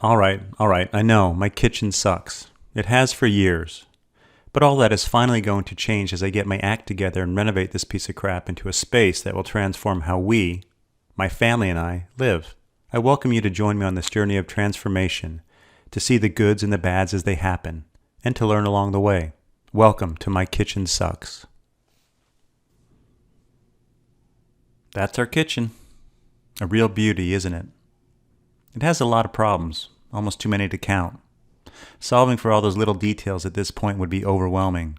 All right, I know, my kitchen sucks. It has for years. But all that is finally going to change as I get my act together and renovate this piece of crap into a space that will transform how we, my family and I, live. I welcome you to join me on this journey of transformation, to see the goods and the bads as they happen, and to learn along the way. Welcome to My Kitchen Sucks. That's our kitchen. A real beauty, isn't it? It has a lot of problems, almost too many to count. Solving for all those little details at this point would be overwhelming,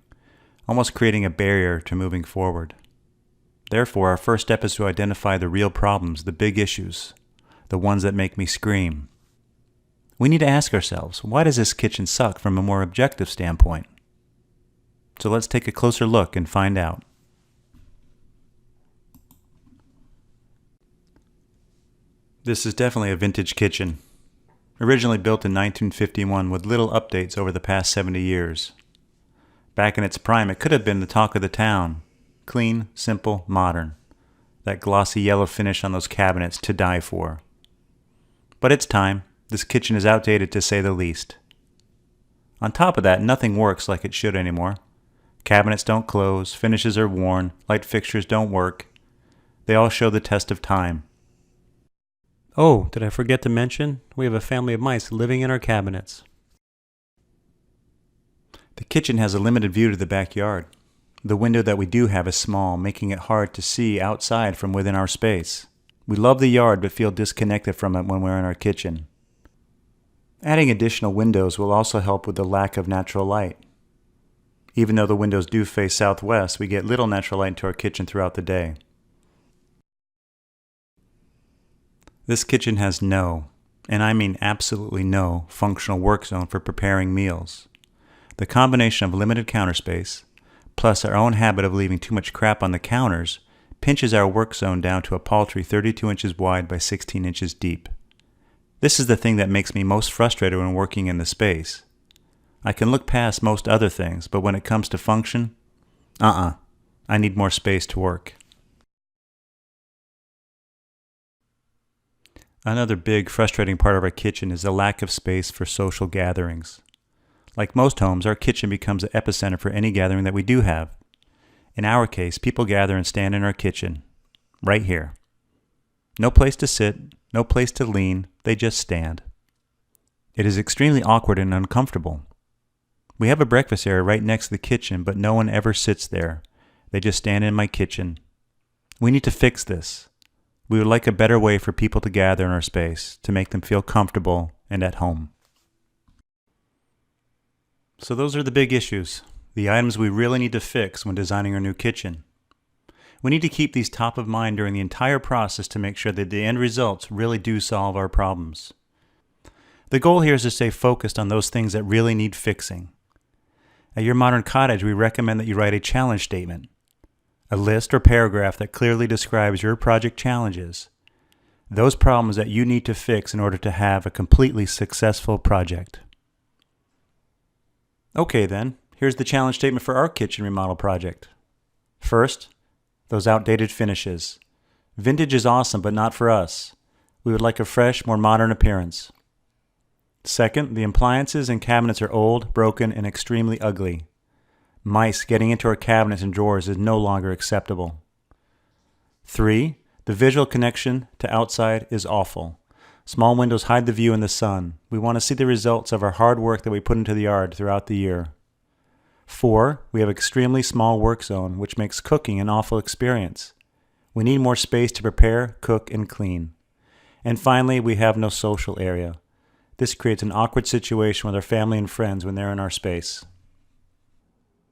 almost creating a barrier to moving forward. Therefore, our first step is to identify the real problems, the big issues, the ones that make me scream. We need to ask ourselves, why does this kitchen suck from a more objective standpoint? So let's take a closer look and find out. This is definitely a vintage kitchen. Originally built in 1951 with little updates over the past 70 years. Back in its prime, it could have been the talk of the town. Clean, simple, modern. That glossy yellow finish on those cabinets to die for. But it's time. This kitchen is outdated to say the least. On top of that, nothing works like it should anymore. Cabinets don't close, finishes are worn, light fixtures don't work. They all show the test of time. Oh, did I forget to mention? We have a family of mice living in our cabinets. The kitchen has a limited view to the backyard. The window that we do have is small, making it hard to see outside from within our space. We love the yard but feel disconnected from it when we're in our kitchen. Adding additional windows will also help with the lack of natural light. Even though the windows do face southwest, we get little natural light into our kitchen throughout the day. This kitchen has no, and I mean absolutely no, functional work zone for preparing meals. The combination of limited counter space, plus our own habit of leaving too much crap on the counters, pinches our work zone down to a paltry 32 inches wide by 16 inches deep. This is the thing that makes me most frustrated when working in the space. I can look past most other things, but when it comes to function, I need more space to work. Another big, frustrating part of our kitchen is the lack of space for social gatherings. Like most homes, our kitchen becomes the epicenter for any gathering that we do have. In our case, people gather and stand in our kitchen, right here. No place to sit, no place to lean, they just stand. It is extremely awkward and uncomfortable. We have a breakfast area right next to the kitchen, but no one ever sits there. They just stand in my kitchen. We need to fix this. We would like a better way for people to gather in our space, to make them feel comfortable and at home. So those are the big issues, the items we really need to fix when designing our new kitchen. We need to keep these top of mind during the entire process to make sure that the end results really do solve our problems. The goal here is to stay focused on those things that really need fixing. At Your Modern Cottage, we recommend that you write a challenge statement. A list or paragraph that clearly describes your project challenges, those problems that you need to fix in order to have a completely successful project. Okay then, here's the challenge statement for our kitchen remodel project. First, those outdated finishes. Vintage is awesome, but not for us. We would like a fresh, more modern appearance. Second, the appliances and cabinets are old, broken, and extremely ugly. Mice getting into our cabinets and drawers is no longer acceptable. 3. The visual connection to outside is awful. Small windows hide the view in the sun. We want to see the results of our hard work that we put into the yard throughout the year. 4. We have extremely small work zone, which makes cooking an awful experience. We need more space to prepare, cook, and clean. And finally, we have no social area. This creates an awkward situation with our family and friends when they're in our space.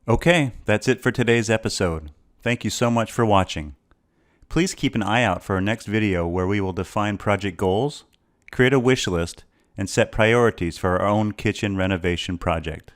Okay, that's it for today's episode. Thank you so much for watching. Please keep an eye out for our next video where we will define project goals, create a wish list, and set priorities for our own kitchen renovation project.